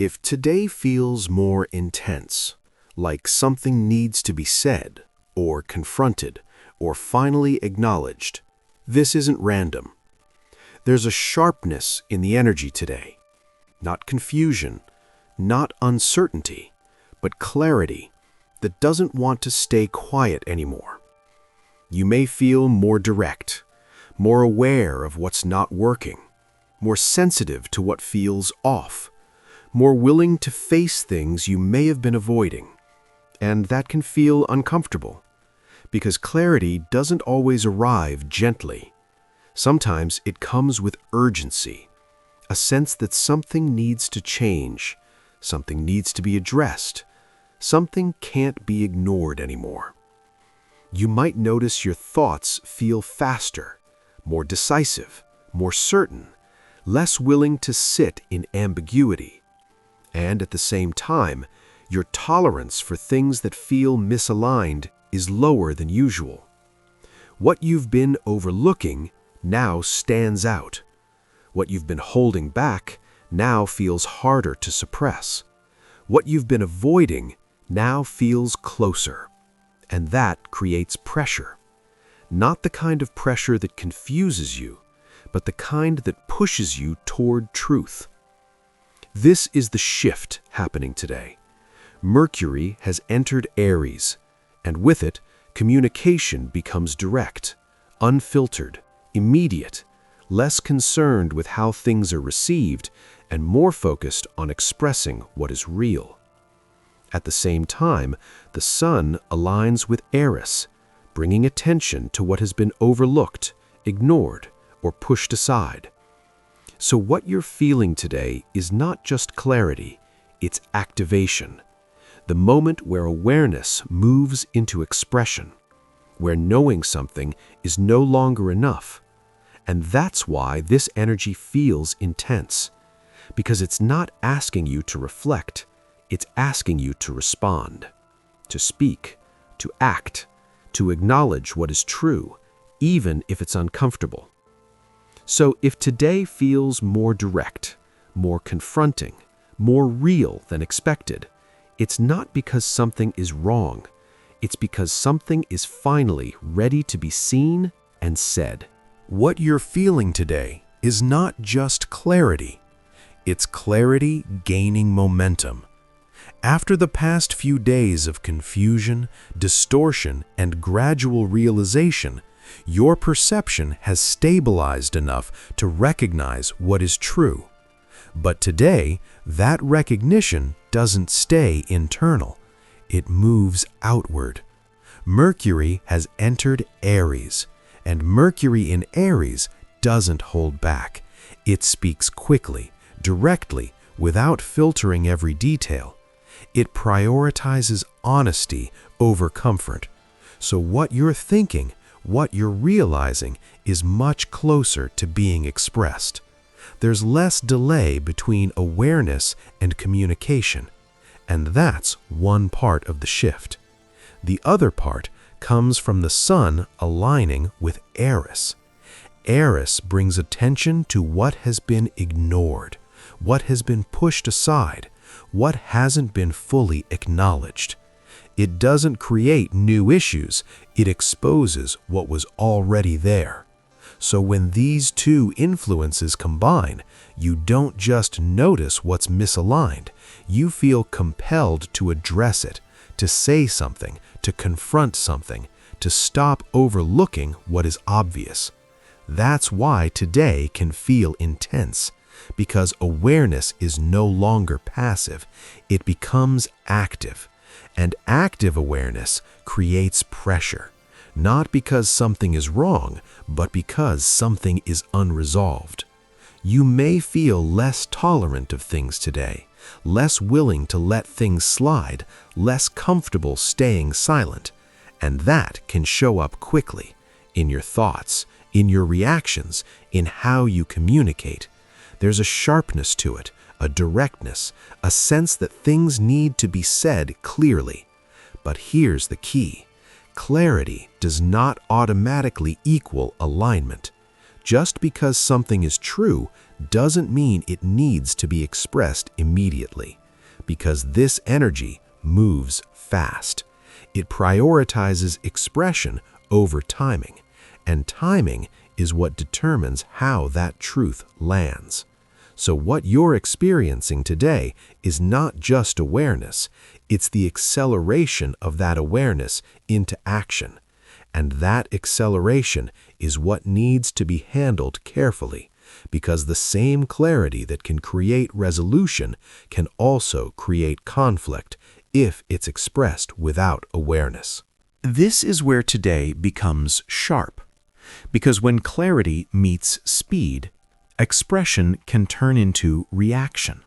If today feels more intense, like something needs to be said, or confronted, or finally acknowledged, this isn't random. There's a sharpness in the energy today. Not confusion, not uncertainty, but clarity that doesn't want to stay quiet anymore. You may feel more direct, more aware of what's not working, more sensitive to what feels off, more willing to face things you may have been avoiding. And that can feel uncomfortable, because clarity doesn't always arrive gently. Sometimes it comes with urgency, a sense that something needs to change, something needs to be addressed, something can't be ignored anymore. You might notice your thoughts feel faster, more decisive, more certain, less willing to sit in ambiguity. And at the same time, your tolerance for things that feel misaligned is lower than usual. What you've been overlooking now stands out. What you've been holding back now feels harder to suppress. What you've been avoiding now feels closer. And that creates pressure. Not the kind of pressure that confuses you, but the kind that pushes you toward truth. This is the shift happening today. Mercury has entered Aries, and with it, communication becomes direct, unfiltered, immediate, less concerned with how things are received, and more focused on expressing what is real. At the same time, the Sun aligns with Eris, bringing attention to what has been overlooked, ignored, or pushed aside. So what you're feeling today is not just clarity, it's activation. The moment where awareness moves into expression, where knowing something is no longer enough. And that's why this energy feels intense, because it's not asking you to reflect, it's asking you to respond, to speak, to act, to acknowledge what is true, even if it's uncomfortable. So if today feels more direct, more confronting, more real than expected, it's not because something is wrong. It's because something is finally ready to be seen and said. What you're feeling today is not just clarity. It's clarity gaining momentum. After the past few days of confusion, distortion, and gradual realization, your perception has stabilized enough to recognize what is true. But today, that recognition doesn't stay internal. It moves outward. Mercury has entered Aries, and Mercury in Aries doesn't hold back. It speaks quickly, directly, without filtering every detail. It prioritizes honesty over comfort. So what you're thinking, what you're realizing, is much closer to being expressed. There's less delay between awareness and communication, and that's one part of the shift. The other part comes from the Sun aligning with Eris. Eris brings attention to what has been ignored, what has been pushed aside, what hasn't been fully acknowledged. It doesn't create new issues, it exposes what was already there. So when these two influences combine, you don't just notice what's misaligned, you feel compelled to address it, to say something, to confront something, to stop overlooking what is obvious. That's why today can feel intense, because awareness is no longer passive, it becomes active. And active awareness creates pressure, not because something is wrong, but because something is unresolved. You may feel less tolerant of things today, less willing to let things slide, less comfortable staying silent, and that can show up quickly in your thoughts, in your reactions, in how you communicate. There's a sharpness to it, a directness, a sense that things need to be said clearly. But here's the key. Clarity does not automatically equal alignment. Just because something is true doesn't mean it needs to be expressed immediately, because this energy moves fast. It prioritizes expression over timing, and timing is what determines how that truth lands. So what you're experiencing today is not just awareness, it's the acceleration of that awareness into action. And that acceleration is what needs to be handled carefully, because the same clarity that can create resolution can also create conflict if it's expressed without awareness. This is where today becomes sharp, because when clarity meets speed, expression can turn into reaction.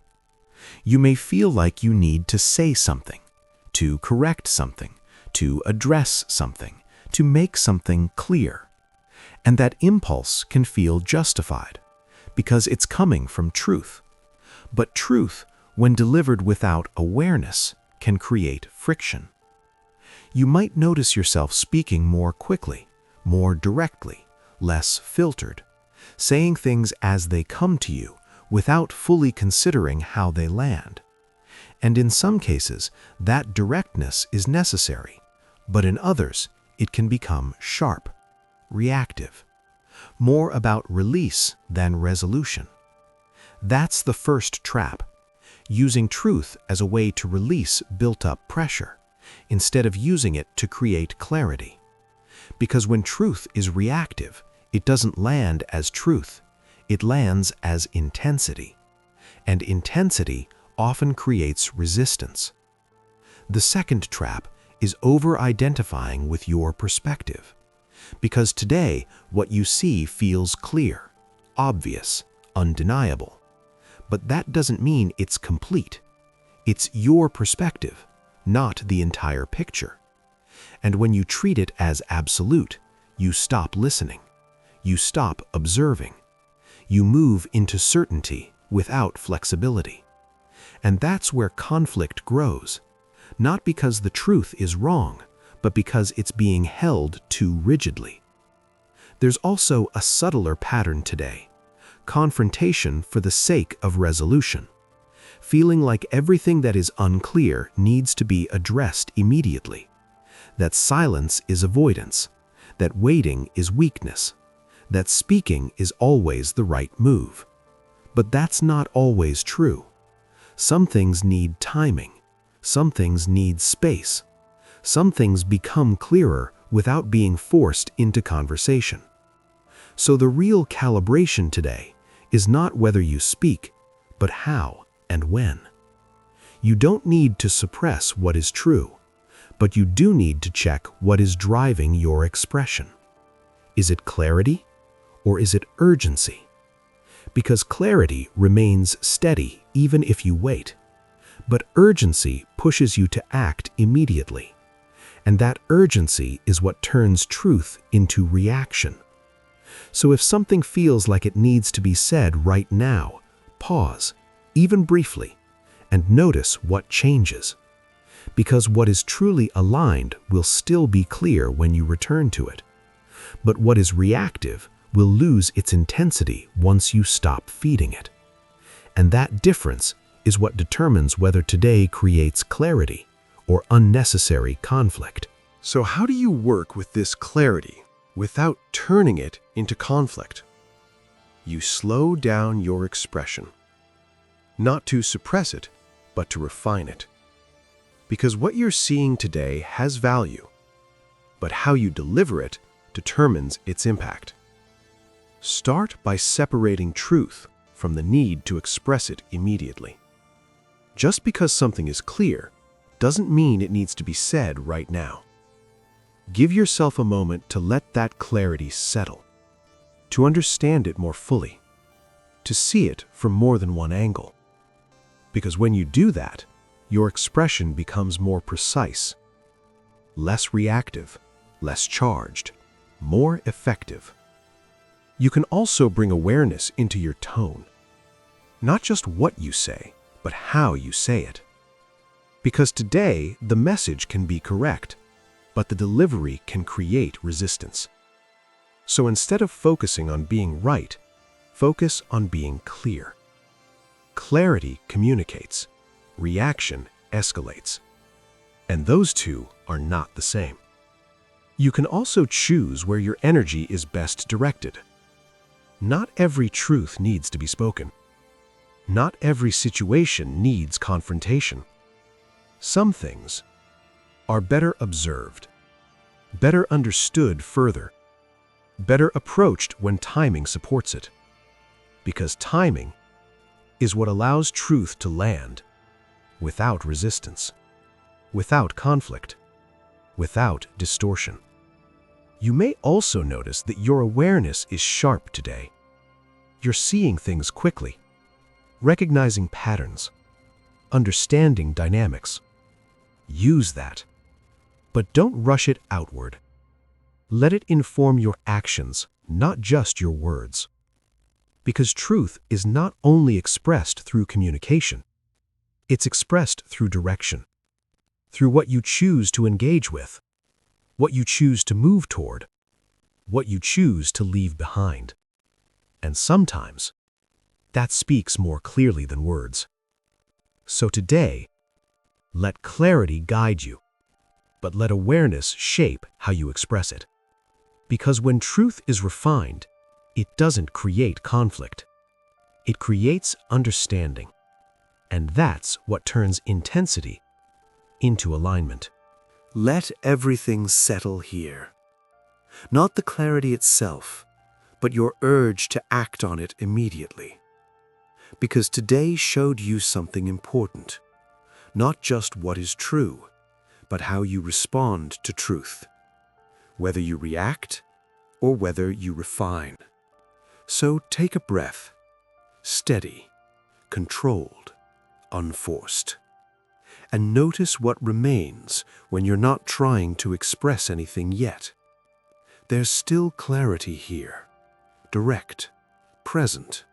You may feel like you need to say something, to correct something, to address something, to make something clear. And that impulse can feel justified, because it's coming from truth. But truth, when delivered without awareness, can create friction. You might notice yourself speaking more quickly, more directly, less filtered, saying things as they come to you without fully considering how they land. And in some cases, that directness is necessary, but in others, it can become sharp, reactive, more about release than resolution. That's the first trap, using truth as a way to release built-up pressure, instead of using it to create clarity. Because when truth is reactive, it doesn't land as truth, it lands as intensity. And intensity often creates resistance. The second trap is over-identifying with your perspective. Because today, what you see feels clear, obvious, undeniable. But that doesn't mean it's complete. It's your perspective, not the entire picture. And when you treat it as absolute, you stop listening. You stop observing. You move into certainty without flexibility. And that's where conflict grows, not because the truth is wrong, but because it's being held too rigidly. There's also a subtler pattern today: confrontation for the sake of resolution, feeling like everything that is unclear needs to be addressed immediately, that silence is avoidance, that waiting is weakness, that speaking is always the right move. But that's not always true. Some things need timing. Some things need space. Some things become clearer without being forced into conversation. So the real calibration today is not whether you speak, but how and when. You don't need to suppress what is true, but you do need to check what is driving your expression. Is it clarity, or is it urgency? Because clarity remains steady even if you wait, but urgency pushes you to act immediately. And that urgency is what turns truth into reaction. So if something feels like it needs to be said right now, pause, even briefly, and notice what changes. Because what is truly aligned will still be clear when you return to it. But what is reactive will lose its intensity once you stop feeding it. And that difference is what determines whether today creates clarity or unnecessary conflict. So how do you work with this clarity without turning it into conflict? You slow down your expression, not to suppress it, but to refine it. Because what you're seeing today has value, but how you deliver it determines its impact. Start by separating truth from the need to express it immediately. Just because something is clear doesn't mean it needs to be said right now. Give yourself a moment to let that clarity settle, to understand it more fully, to see it from more than one angle. Because when you do that, your expression becomes more precise, less reactive, less charged, more effective. You can also bring awareness into your tone, not just what you say, but how you say it. Because today, the message can be correct, but the delivery can create resistance. So instead of focusing on being right, focus on being clear. Clarity communicates, reaction escalates. And those two are not the same. You can also choose where your energy is best directed. Not every truth needs to be spoken. Not every situation needs confrontation. Some things are better observed, better understood further, better approached when timing supports it. Because timing is what allows truth to land without resistance, without conflict, without distortion. You may also notice that your awareness is sharp today. You're seeing things quickly, recognizing patterns, understanding dynamics. Use that, but don't rush it outward. Let it inform your actions, not just your words. Because truth is not only expressed through communication, it's expressed through direction, through what you choose to engage with, what you choose to move toward, what you choose to leave behind. And sometimes, that speaks more clearly than words. So today, let clarity guide you, but let awareness shape how you express it. Because when truth is refined, it doesn't create conflict. It creates understanding. And that's what turns intensity into alignment. Let everything settle here. Not the clarity itself, but your urge to act on it immediately. Because today showed you something important. Not just what is true, but how you respond to truth. Whether you react or whether you refine. So take a breath, steady, controlled, unforced. And notice what remains when you're not trying to express anything yet. There's still clarity here, direct, present,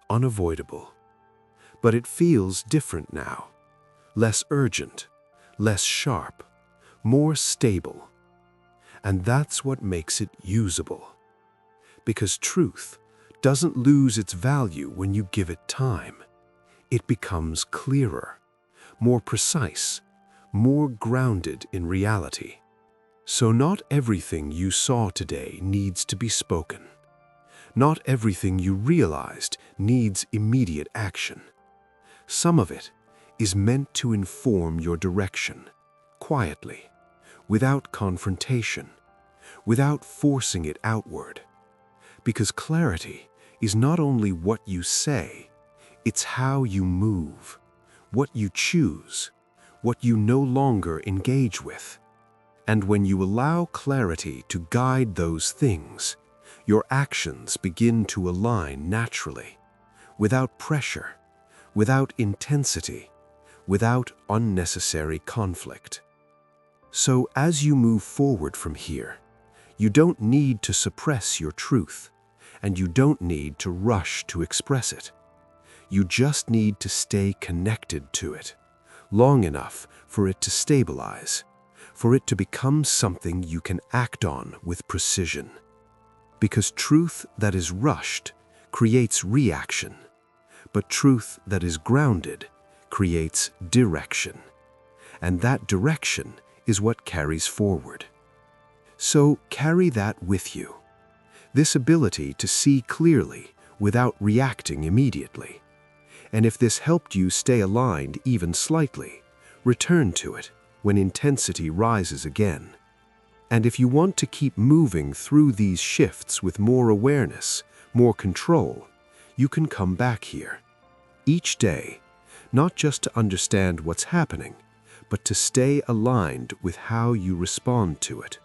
unavoidable. But it feels different now, less urgent, less sharp, more stable. And that's what makes it usable. Because truth doesn't lose its value when you give it time. It becomes clearer, more precise, more grounded in reality. So not everything you saw today needs to be spoken. Not everything you realized needs immediate action. Some of it is meant to inform your direction, quietly, without confrontation, without forcing it outward. Because clarity is not only what you say, it's how you move, what you choose, what you no longer engage with. And when you allow clarity to guide those things, your actions begin to align naturally, without pressure, without intensity, without unnecessary conflict. So as you move forward from here, you don't need to suppress your truth, and you don't need to rush to express it. You just need to stay connected to it, long enough for it to stabilize, for it to become something you can act on with precision. Because truth that is rushed creates reaction, but truth that is grounded creates direction. And that direction is what carries forward. So carry that with you. This ability to see clearly without reacting immediately. And if this helped you stay aligned even slightly, return to it when intensity rises again. And if you want to keep moving through these shifts with more awareness, more control, you can come back here. Each day, not just to understand what's happening, but to stay aligned with how you respond to it.